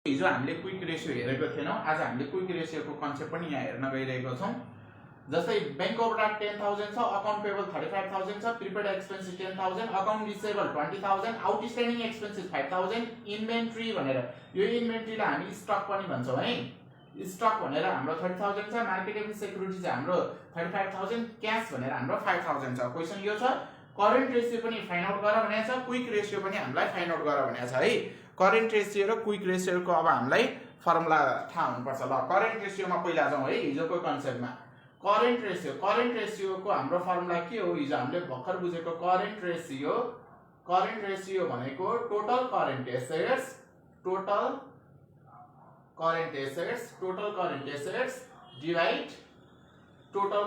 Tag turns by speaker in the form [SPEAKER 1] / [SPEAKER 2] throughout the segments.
[SPEAKER 1] हिजो हामीले quick ratio हेरेको थिएनौं। आज हामीले क्विक रेशियोको कन्सेप्ट पनि यहाँ हेर्न गइरहेको छौं। जस्तै बैंक ओभरड्राफ्ट 10,000 छ, अकाउन्ट पेबल 35,000 छ, prepaid expenses 10,000, account receivable 20,000, outstanding expenses 5,000, inventory भनेर यो इन्भेन्ट्रीलाई हामी स्टक पनि भन्छौं है। स्टक भनेर हाम्रो 30,000 छ, मार्केटेबल सेक्युरिटी चाहिँ हाम्रो 35,000, क्याश भनेर हाम्रो 5,000 छ। क्वेशन यो छ करेन्ट रेशियो पनि फाइन्ड आउट गर भनेको छ, क्विक रेशियो पनि हामीलाई फाइन्ड आउट गर भनेको छ है। करेन्ट रेशियो र क्विक रेशियोको अब हामीलाई फर्मुला थाहा हुनुपर्छ। ल करेन्ट रेशियोमा पहिला जाउँ है, हिजोको कन्सेप्टमा। करेन्ट रेशियोको हाम्रो फर्मुला के हो? हिजो हामीले भर्खर बुझेको करेन्ट रेशियो भनेको total current assets divide total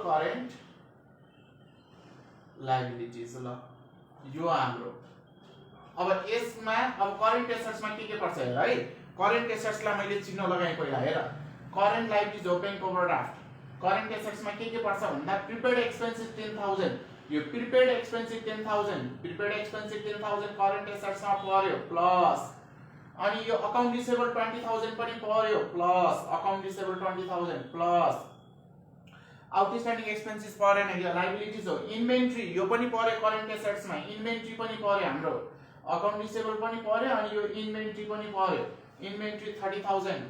[SPEAKER 1] current liabilities. ल यो हाम्रो अब यसमा अब करेन्ट एसेट्समा के पर्छ हेर है। करेन्ट एसेट्सलाई मैले चिन्ह लगाएँ पहिला हेर। करेन्ट लायबिलिटीज हो बैंक ओभरड्राफ्ट। करेन्ट एसेट्समा के पर्छ भन्दा प्रिपेड एक्सपेन्सेस 10,000, यो प्रिपेड एक्सपेन्सेस 10,000 करेन्ट एसेट्समा पर्यो प्लस, अनि यो अकाउन्ट रिसिभेबल 20,000 पनि पर्यो plus, account receivable 20,000 plus, outstanding expenses परेन, यो लायबिलिटीज हो। इन्भेन्ट्री यो पनि पर्यो करेन्ट एसेट्समा, इन्भेन्ट्री पनि पर्यो हाम्रो, अकाउन्ट रिसिभेबल पनि पर्यो अनि यो इन्भेन्ट्री पनि पर्यो। इन्भेन्ट्री 30,000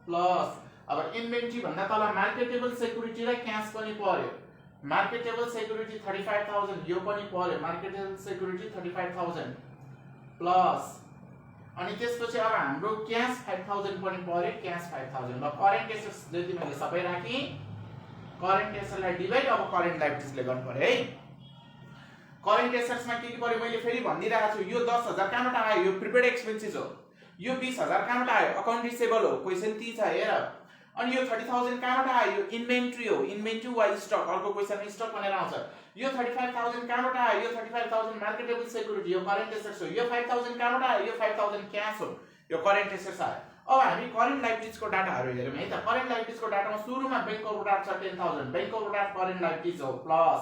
[SPEAKER 1] प्लस, अब इन्भेन्ट्री भन्दा तल मार्केटेबल सेक्युरिटी र क्याश पनि पर्यो। मार्केटेबल सेक्युरिटी 35,000 यो पनि पर्यो, मार्केटेबल सेक्युरिटी 35,000 प्लस, अनि त्यसपछि अब हाम्रो क्याश 5,000 पनि पर्यो, क्याश 5,000। ल करेन्ट एसेट्स जति मैले सबै राखेँ, करेन्ट एसेट्सलाई डिवाइड अब करेन्ट लायबिलिटीजले गर्नु पर्यो है। करेन्ट एसेट्समा के पर्यो मैले फेरि भनिदिरहेको छु। यो 10,000 कहाँबाट आयो? यो प्रिपेड एक्सपेन्सेस हो। यो 20,000 कहाँबाट आयो? अकाउन्ट रिसिभेबल हो, क्वेशन ती छ हेर। अनि यो 30,000 कहाँबाट आयो? यो इन्भेन्ट्री हो, इन्भेन्ट्री वा स्टक, अर्को क्वेशनमा स्टक भनेर आउँछ। यो 35,000 कहाँबाट आयो? यो 35,000 मार्केटेबल सेक्युरिटी हो, करेन्ट एसेट्स हो। यो 5,000 कहाँबाट आयो? यो 5,000 क्याश हो, यो करेन्ट एसेट्स आयो। अब हामी करेन्ट लायबिलिटीजको डाटाहरु हेरौँ है त। करेन्ट लायबिलिटीजको डाटामा सुरुमा बैंक ओभरड्राफ्ट छ 10,000, बैंक ओभरड्राफ्ट करेन्ट लायबिलिटीज हो प्लस,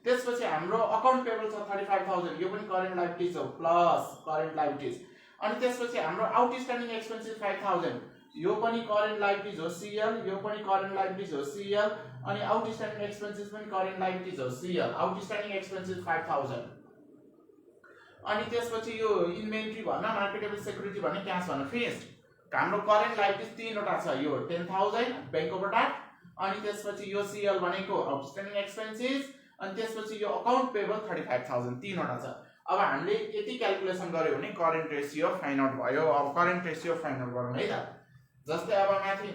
[SPEAKER 1] त्यसपछि हाम्रो अकाउन्ट पेबल छ 35,000 यो पनि करेन्ट लायबिलिटीज हो प्लस करेन्ट लायबिलिटीज, अनि त्यसपछि हाम्रो आउटस्ट्यान्डिङ एक्सपेन्सेस 5,000 यो पनि करेन्ट लायबिलिटीज हो सीएल, यो पनि करेन्ट लायबिलिटीज हो सीएल, अनि आउटस्ट्यान्डिङ एक्सपेन्सेस पनि करेन्ट लायबिलिटीज हो सीएल, आउटस्ट्यान्डिङ एक्सपेन्सेस 5,000, अनि त्यसपछि यो इन्भेन्ट्री भन्न, मार्केटेबल सेक्युरिटी भन्न, क्याश भन्न, फिनिश्ड। हाम्रो करेन्ट लायबिलिटीज तीनवटा छ, यो 10,000 बैंक ओभरड्राफ्ट, अनि त्यसपछि यो सीएल भनेको आउटस्ट्यान्डिङ एक्सपेन्सेस, अनि त्यसपछि यो अकाउन्ट पेबल 35,000 तीनवटा छ। अब हामीले यति क्याल्कुलेसन गर्यो भने करेन्ट रेशियो फाइन्ड आउट भयो। अब करेन्ट रेशियो फाइन्ड आउट गरौँ है त। जस्तै अब माथि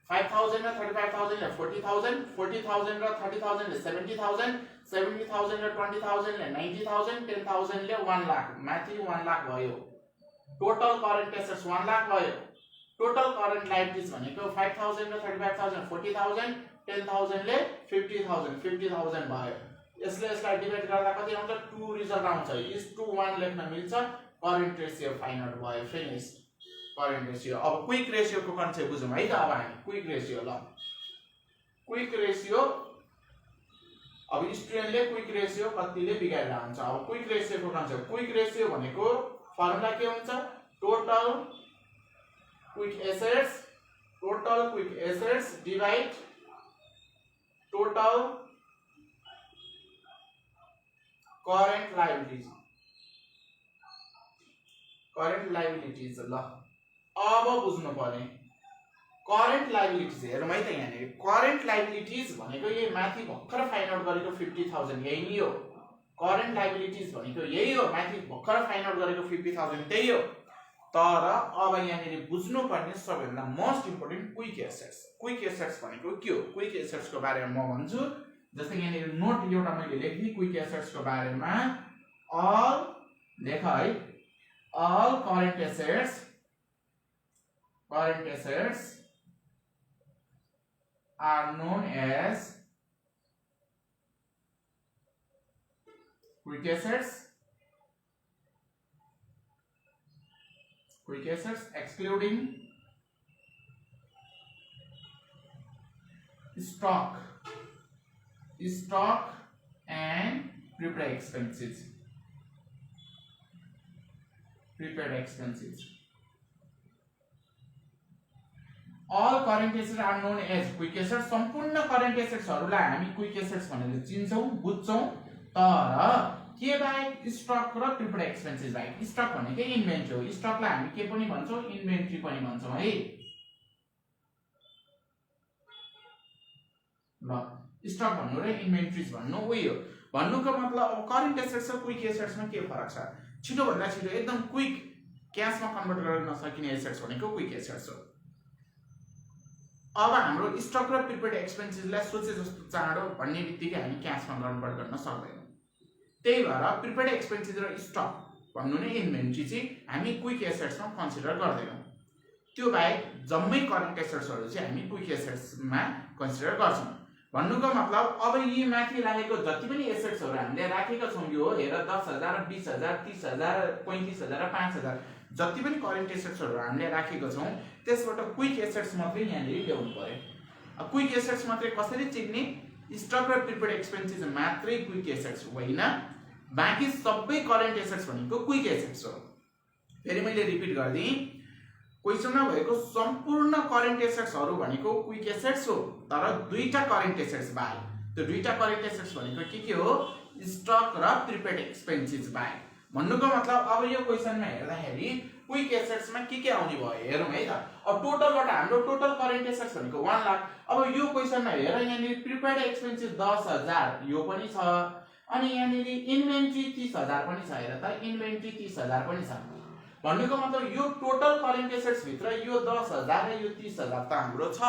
[SPEAKER 1] 5,000 र 35,000 ले 40,000, 40,000 र 30,000 ले 70,000, 70,000 र 20,000 ले 90,000, 10,000 ले 1 लाख, माथि 1 लाख भयो। टोटल करेन्ट एसेट्स 1 लाख भयो। टोटल करेन्ट लायबिलिटीज भनेको 5,000 र 35,000 40,000, 10,000 ले 50,000 भयो। यसलाई डिभाइड गर्दा कति आउँछ? 2 रिजल्ट आउँछ। 1:1 लेख्न मिल्छ। करेन्ट रेशियो फाइन्ड आउट भयो, फिनिश्ड करेन्ट रेशियो। अब क्विक रेशियोको कन्सेप्ट बुझौँ है त। अब हामी क्विक रेशियो, ल क्विक रेशियो, अब स्टुडेन्टले क्विक रेशियो कतिले बिगाडेर आउँछ। अब क्विक रेशियोको कन्सेप्ट, क्विक रेशियो भनेको फर्मुला के हुन्छ? Total quick assets divide total current liabilities. ल अब बुझ्नु पर्ने करेन्ट लायबिलिटीज हेरौँ है त। यहाँ करेन्ट लायबिलिटीज भनेको यही माथि भर्खर फाइन्ड आउट गरेको 50,000 यही नै हो। करेन्ट लायबिलिटीज भनेको यही हो, माथि भर्खर फाइन्ड आउट गरेको 50,000 त्यही हो। तर अब यहाँ बुझ्नु पर्ने सबैभन्दा most important quick assets. Quick assets भनेको के हो? क्विक एसेट्सको बारेमा म भन्छु। जस्तै यहाँ नोट एउटा मैले लेखेँ क्विक एसेट्सको बारेमा, अल लेख है, all current assets are known as quick assets excluding stock and prepaid expenses. prepaid expenses. All current assets are known as quick assets. सम्पूर्ण current assets हरुलाई हामी quick assets भनेर चिन्छौं बुझ्छौं तर के बाहेक स्टक र प्रिपेड एक्सपेन्सेस बाहेक स्टक भनेकै inventory हो स्टकलाई हामी के पनि भन्छौं इन्भेन्टरी पनि भन्छौं है ल स्टक भन्नु र इन्भेन्टरीज भन्नु उही हो भन्नुको मतलब अब करेन्ट एसेट्स र क्विक एसेट्समा के फरक छ छिटो भन्दा छिटो एकदम क्विक क्याशमा कन्भर्ट गर्न नसकिने एसेट्स भनेको क्विक एसेट्स हो अब हाम्रो स्टक र प्रिपेड एक्सपेन्सेसलाई सोचे जस्तो चाँडो भन्ने बित्तिकै हामी क्याशमा कन्भर्ट गर्न सक्दैनौं त्यही भएर प्रिपेड एक्सपेन्सेस र स्टक भन्नु नै इन्भेन्टरी चाहिँ हामी क्विक एसेट्समा कन्सिडर गर्दैनौं त्यो बाहेक जम्मै करेन्ट एसेट्सहरु चाहिँ हामी क्विक एसेट्समा कन्सिडर गर्छौं भन्नुको मतलब अब यी माथि लागेको जति पनि एसेट्सहरु हामीले राखेका छौं यो हेर 10000 20000 30000 35000 र 5000 जति पनि करेन्ट एसेट्सहरु हामीले राखेका छौं त्यसबाट क्विक एसेट्स मात्रै यहाँले ल्याउनु पर्यो क्विक एसेट्स मात्रै कसरी चिन्ने स्टक र प्रिपेड एक्सपेन्सेस मात्रै क्विक एसेट्स होइन बाँकी सबै करेन्ट एसेट्स भनेको क्विक एसेट्स हो फेरि मैले रिपिट गर्दै क्वेशनमा भएको सम्पूर्ण करेन्ट एसेट्सहरु भनेको क्विक एसेट्स हो तर दुईटा करेन्ट एसेट्स बाहेक त्यो दुईटा करेन्ट एसेट्स भनेको के हो स्टक र प्रिपेड एक्सपेन्सेस बाहेक भन्नुको मतलब अब यो क्वेशनमा हेर्दाखेरि क्विक एसेट्समा के आउने भयो हेरौं है त अब टोटलबाट हाम्रो टोटल करेन्ट एसेट्स भनेको 1 लाख अब यो क्वेशनमा हेर यहाँले प्रिपेड एक्सपेन्सेस 10000 यो पनि छ अनि यहाँले इन्भेन्टरी 30000 पनि छ हेर त इन्भेन्टरी 30000 पनि छ भन्नुको मतलब यो टोटल करेन्ट एसेट्स भित्र यो 10000 र यो 30000 त हाम्रो छ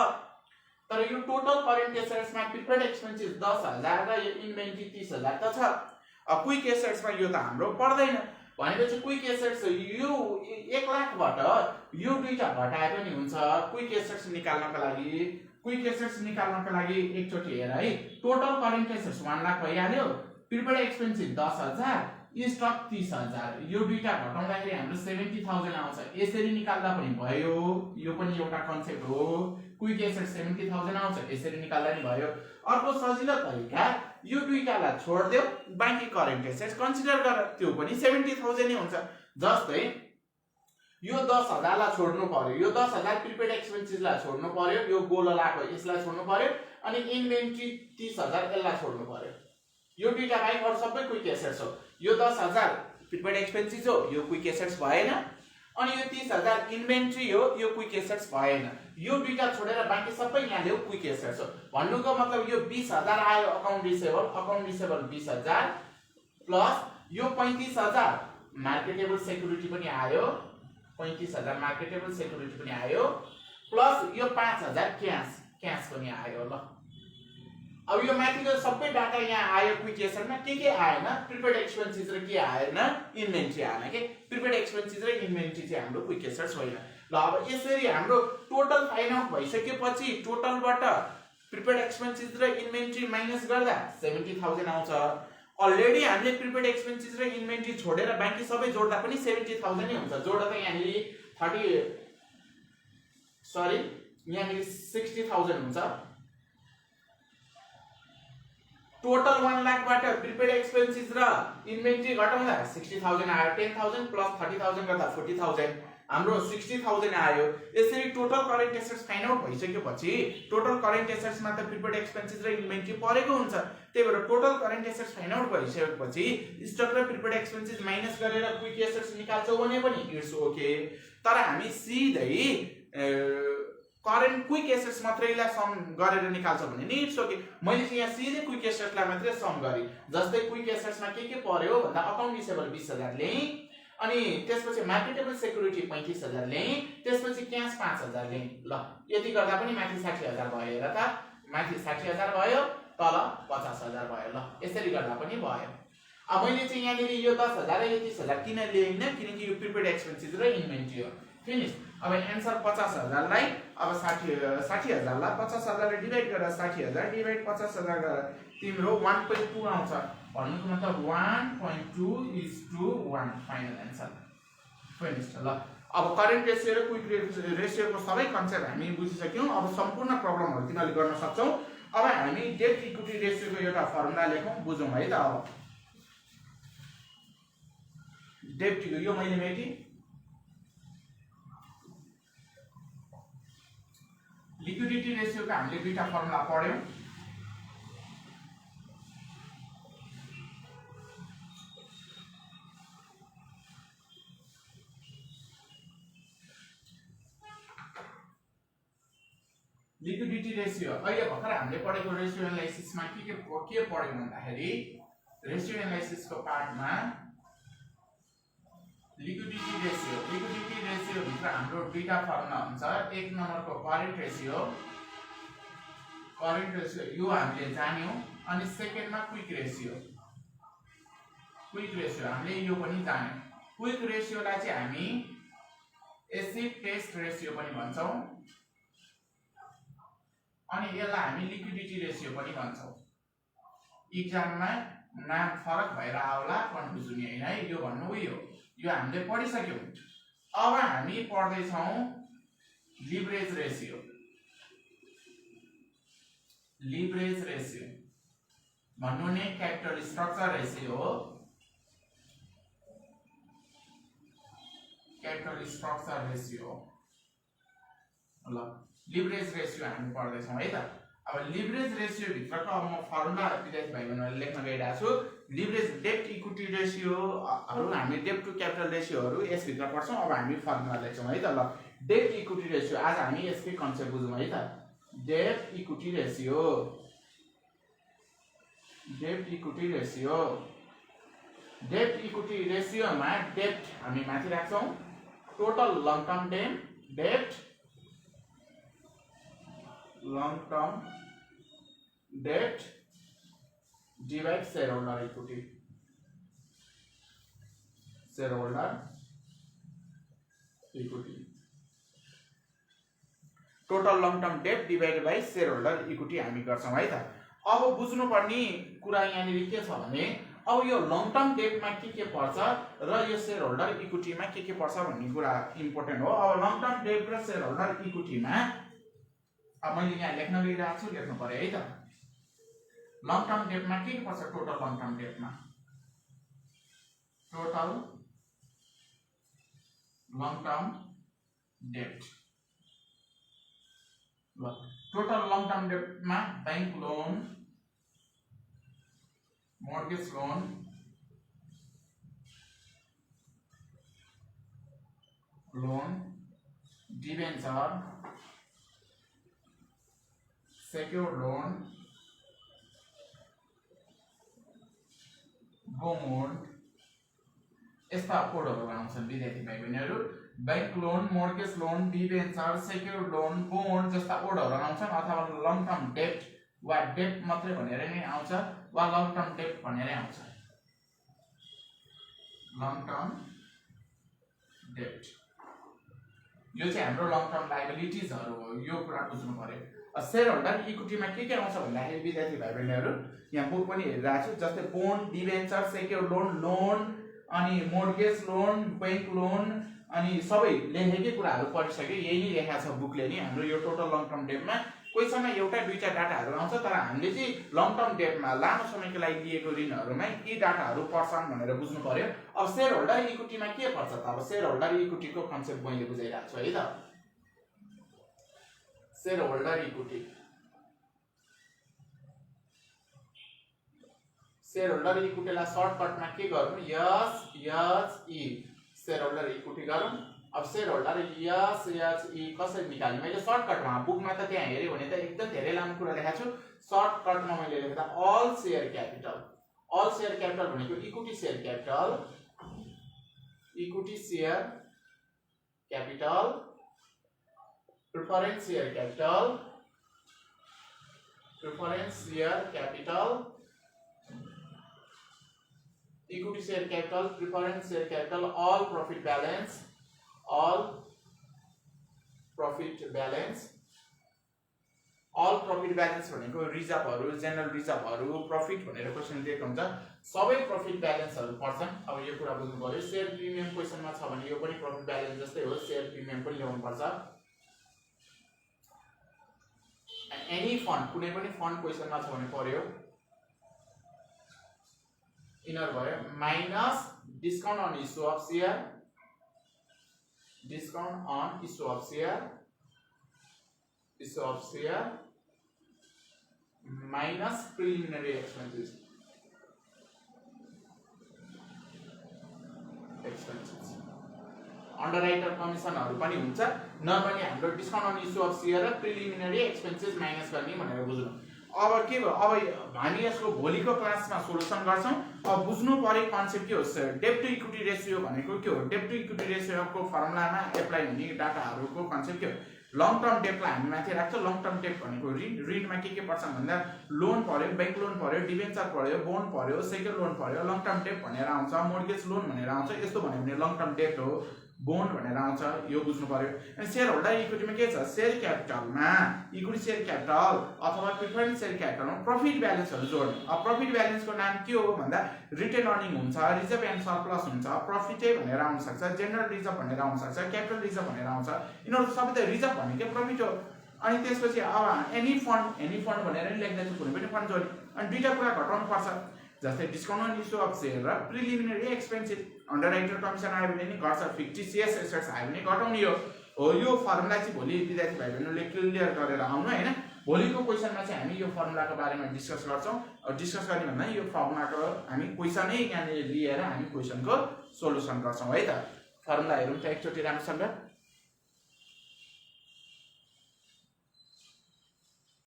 [SPEAKER 1] तर यो टोटल करेन्ट एसेट्समा प्रिपेड एक्सपेन्सेस 10000 र यो इन्भेन्टरी 30000 त छ क्विक एसेट्समा यो त हाम्रो पर्दैन भनेपछि क्विक एसेट्स यो 1 लाखबाट यो दुईटा घटाए पनि हुन्छ क्विक एसेट्स निकाल्नको लागि एकचोटी हेर है टोटल करेन्ट एसेट्स 1 लाख भइहाल्यो प्रिपेड एक्सपेन्सेस 10000 स्टक 30000 यो दुईटा घटाउँदाखेरि हाम्रो 70000 आउँछ यसरी निकाल्दा पनि भयो यो पनि एउटा कन्सेप्ट हो क्विक एसेट्स 70000 आउँछ यसरी निकाल्दा नि भयो अर्को सजिलो तरिका यो दुईटालाई छोड्देऊ बाँकी करेन्ट एसेट्स कन्सिडर गर त्यो पनि 70000 नै हुन्छ जस्तै यो 10000 लाई छोड्नु पर्यो यो 10000 प्रिपेड एक्सपेन्सेसलाई छोड्नु पर्यो यो गोलो लाको यसलाई छोड्नु पर्यो अनि इन्भेन्टरी 30000 यसलाई छोड्नु पर्यो यो दुईटा बाहेक अरु सबै क्विक एसेट्स हो यो 10000 प्रिपेड एक्सपेन्सेस हो यो क्विक एसेट्स भएन अनि यो 30000 इन्भेन्टरी हो यो क्विक एसेट्स भएन यो दुईटा छोडेर बाँकी सबै यहाँ ल्याउ क्विक एसेट्स हो भन्नुको मतलब यो 20000 आयो अकाउन्ट रिसेभल 20000 प्लस यो 35000 मार्केटेबल सेक्युरिटी पनि आयो 35000 मार्केटेबल सेक्युरिटी पनि आयो प्लस यो 5000 क्याश पनि आयो ल अब यो माथिको सबै डाटा यहाँ आयो क्विक एसेट्समा के आएन प्रिपेड एक्सपेन्सेस र के आएन इन्भेन्टरी आएन के प्रिपेड एक्सपेन्सेस र इन्भेन्टरी चाहिँ हाम्रो क्विक एसेट्स होइन ल अब यसरी हाम्रो टोटल फाइन्ड आउट भइसकेपछि टोटलबाट प्रिपेड एक्सपेन्सेस र इन्भेन्टरी माइनस गर्दा 70000 आउँछ अलरेडी हामीले प्रिपेड एक्सपेन्सेस र इन्भेन्टरी छोडेर बाँकी सबै जोड्दा पनि 70000 नै हुन्छ जोड्दा त यहाँले 60000 हुन्छ टोटल 1 लाखबाट प्रिपेड एक्सपेन्सेस र इन्भेन्टरी घटाउँदा 60000 आयो 10000 प्लस 30000 गर्दा 40000 हाम्रो 60000 आयो यसरी total current assets find out भइसकेपछि टोटल करेन्ट एसेट्समा त प्रिपेड एक्सपेन्सेस र इन्भेन्टरी परेको हुन्छ त्यही भएर total current assets find out भइसकेपछि स्टक र प्रिपेड एक्सपेन्सेस माइनस गरेर क्विक एसेट्स निकाल्छौ भने पनि इट्स ओके तर हामी सिधै करेन्ट क्विक एसेट्स मात्रैलाई सम गरेर निकाल्छौ भने नि इट्स ओके मैले चाहिँ यहाँ सिधै क्विक एसेट्सलाई मात्रै सम गरे जस्तै क्विक एसेट्समा के पर्यो भन्दा अकाउन्ट रिसेभल 20000 ल्याए अनि त्यसपछि मार्केटेबल सेक्युरिटी 35000 ल्याए त्यसपछि क्याश 5000 ल्याए ल यति गर्दा पनि माथि 60000 भयो हेर त माथि 60000 भयो तल 50000 भयो ल यसरी गर्दा पनि भयो अब मैले चाहिँ यहाँ यो 10000 र यो 30000 किन ल्याइन किनकि यो प्रिपेड एक्सपेन्सेस र इन्भेन्टरी हो फिनिश अब आन्सर 50000 लाई अब 60000 लाई 50000 ले डिवाइड गरेर 60000 डिवाइड 50000 गरेर तिम्रो 1.2 आउँछ भन्नुको मतलब 1.2:1 फाइनल आन्सर फिनिश ल अब करेन्ट रेशियो र क्विक रेशियोको सबै कन्सेप्ट हामी बुझिसक्यौं अब सम्पूर्ण प्रब्लमहरु तिमीले गर्न सक्छौ अब हामी डेट इक्विटी रेशियोको एउटा फर्मुला लेखौं बुझौं है त अब डेट यो मैले मेटी लिक्विडिटी रेशियोको हामीले दुईटा फर्मुला पढ्यौं। लिक्विडिटी रेशियो अहिले भर्खर हामीले पढेको रेशियो एनालाइसिसमा के पढ्यौं भन्दाखेरि रेशियो एनालाइसिसको पार्टमा लिक्विडिटी रेशियो भित्र हाम्रो दुईटा फर्मुला हुन्छ। एक नम्बरको करेन्ट रेशियो यो हामीले जान्यौं, अनि सेकेन्डमा क्विक रेशियो हामीले यो पनि जान्यौं। क्विक रेशियोलाई चाहिँ हामी एसिड टेस्ट रेशियो पनि भन्छौं, अनि यसलाई हामी लिक्विडिटी रेशियो पनि भन्छौं। एक्जाममा नाम फरक भएर आउला, कन्फ्युज हुने हैन है, यो भन्नु उयो यो हामीले पढिसक्यौं। अब हामी पढ्दै छौं लिभरेज रेशियो भन्नु नै क्यापिटल स्ट्रक्चर रेशियो हो। ल लिभरेज रेशियो हामी पढ्दै छौं है त। अब लिभरेज रेशियो भित्रको अब म फर्मुला विद्यार्थी भाइ बहिनीहरुले लेख्न गइरहेको छु। लिभरेज डेब्ट इक्विटी रेशियोहरु हामी डेब्ट टु क्यापिटल रेशियोहरु यस भित्र पढ्छौं। अब हामी फर्मुला लेख्छौं है त। ल डेब्ट इक्विटी रेशियो आज हामी यसकै कन्सेप्ट बुझौं है त। डेब्ट इक्विटी रेशियोमा डेब्ट हामी माथि राख्छौं, टोटल लङ टर्म डेब्ट divide shareholder equity. Total long term डेब्ट डिवाइडेड बाइ शेयरहोल्डर इक्विटी हामी गर्छौं है त। अब बुझ्नुपर्ने कुरा यहाँनिर के छ भने अब यो लङ टर्म डेब्टमा के पर्छ र यो शेयरहोल्डर इक्विटीमा के पर्छ भन्ने कुरा इम्पोर्टेन्ट हो। अब लङ टर्म डेब्ट र शेयरहोल्डर इक्विटीमा अब मैले यहाँ लेख्न गइरहेको छु, लेख्नु पर्यो है त। लङ टर्म डेब्टमा के पर्छ? टोटल लङ टर्म डेब्टमा टोटल लङ टर्म डेब्ट मा bank loan, mortgage loan, debenture, secured loan, bond, यस्ता कोडहरु आउँछन् विद्यार्थी भाइ बहिनीहरु। Bank loan, mortgage loan, debenture, secured loan, bond जस्ता कोडहरु आउँछन्, अथवा लङ टर्म डेब्ट वा डेब्ट मात्रै भनेर नै आउँछ वा लङ टर्म डेब्ट भनेर आउँछ। लङ टर्म डेब्ट यो चाहिँ हाम्रो लङ टर्म लायबिलिटीजहरु हो, यो कुरा बुझ्नु पर्यो। शेयरहोल्डर इक्विटीमा के आउँछ भन्दाखेरि विद्यार्थी भाइ बहिनीहरु यहाँ बुक पनि हेरिरहेको छु, जस्तै बोन्ड, डिबेन्चर, सेक्युर्ड लोन अनि मोर्गेज लोन, बैंक लोन अनि सबै लेखेकै कुराहरु पढिसक्यो। यही नै लेखा छ बुकले नि हाम्रो यो टोटल लङ टर्म डेब्टमा। कोहीसँग एउटा दुईटा डाटाहरु आउँछ, तर हामीले चाहिँ लङ टर्म डेब्टमा लामो समयको लागि दिएको ऋणहरुमै के डाटाहरु पर्छन् भनेर बुझ्नु पर्यो। अब शेयरहोल्डर इक्विटीमा के पर्छ त? अब शेयरहोल्डर इक्विटीको कन्सेप्ट मैले बुझाइरहेको छु है त। शेयरहोल्डर इक्विटीलाई सर्टकटमा के गर्नु? SHE शेयरहोल्डर इक्विटी गरौँ। अब शेयरहोल्डर SHE कसरी निकाल्ने? मैले सर्टकटमा बुकमा त त्यहाँ हेर्यो भने त एकदम धेरै लामो कुरा लेखेको छु। सर्टकटमा मैले लेख्दा अल शेयर क्यापिटल भनेको equity share capital, preference share capital, equity share capital, preference share capital, all profit balance भनेको रिजर्भहरु, जनरल रिजर्भहरु, प्रॉफिट भनेर क्वेशन दिएको हुन्छ। सबै प्रॉफिट ब्यालेन्सहरु पर्छन्। अब यो कुरा बुझ्नु पर्यो। शेयर प्रिमियम क्वेशनमा छ भने यो पनि प्रॉफिट ब्यालेन्स जस्तै हो, शेयर प्रिमियम पनि ल्याउनु पर्छ। एनी फन्ड, कुनै पनि फन्ड क्वेशनमा छ भने पर्यो, इनर भयो, minus discount on issue of share issue of share minus preliminary expenses underwriter कमिसनहरु पनि हुन्छ नर्मली हाम्रो discount on issue of share र प्रिलिमिनरी एक्सपेन्सेस माइनस गर्ने भनेर बुझ्नु अब के भयो अब हामी यसको भोलिको क्लासमा सोलुसन गर्छौं अब बुझ्नु पर्ने कन्सेप्ट के हो डेब्ट टु इक्विटी रेशियो भनेको के हो डेब्ट टु इक्विटी रेशियोको फर्मुलामा एप्लाई हुने डाटाहरुको कन्सेप्ट के हो लङ टर्म डेब्टलाई हामी माथि राख्छ लङ टर्म डेब्ट भनेको ऋणमा के पर्छ भन्दा लोन पर्यो बैंक लोन पर्यो डिबेन्चर पर्यो बोन्ड पर्यो सेक्युर लोन पर्यो लङ टर्म डेब्ट भनेर आउँछ मोर्गेज लोन भनेर आउँछ यस्तो भन्यो भने लङ टर्म डेब्ट हो बोन्ड भनेर आउँछ यो बुझ्नु पर्यो अनि शेयर होल्डर इक्विटीमा के छ शेयर क्यापिटलमा इक्विटी शेयर क्यापिटल अथवा प्रिफरेन्स शेयर क्यापिटलमा प्रॉफिट ब्यालेन्सहरु जोड्ने अब प्रॉफिट ब्यालेन्सको नाम के हो भन्दा रिटेन अर्निङ हुन्छ रिजर्भ एन्ड सरप्लस हुन्छ प्रॉफिटै भनेर आउन सक्छ जनरल रिजर्भ भनेर आउन सक्छ क्यापिटल रिजर्भ भनेर आउँछ यिनीहरु सबै त रिजर्भ भनेको प्रॉफिट हो अनि त्यसपछि अब एनी फन्ड भनेर नि लेख्दै छु कुनै पनि फन्ड जोड्ने अनि दुईटा कुरा घटाउनु पर्छ जस्तै discount on issue of share र प्रिलिमिनरी एक्सपेन्सेस अन्डरराइटर कमिसन आयो भने नि घट्छ फिक्टिसियस एसेट्स आयो भने घटाउने हो यो फर्मुला चाहिँ भोलि विद्यार्थी भाइ बहिनीले क्लियर गरेर आउनु हैन भोलिको क्वेशनमा चाहिँ हामी यो फर्मुलाको बारेमा डिस्कस गर्छौं डिस्कस गर्ने भन्दा यो फर्मुलाको हामी क्वेशनै यहाँ लिएर हामी क्वेशनको सोलुसन गर्छौं है त फर्मुला हेरौँ त एकचोटी राम्रोसँग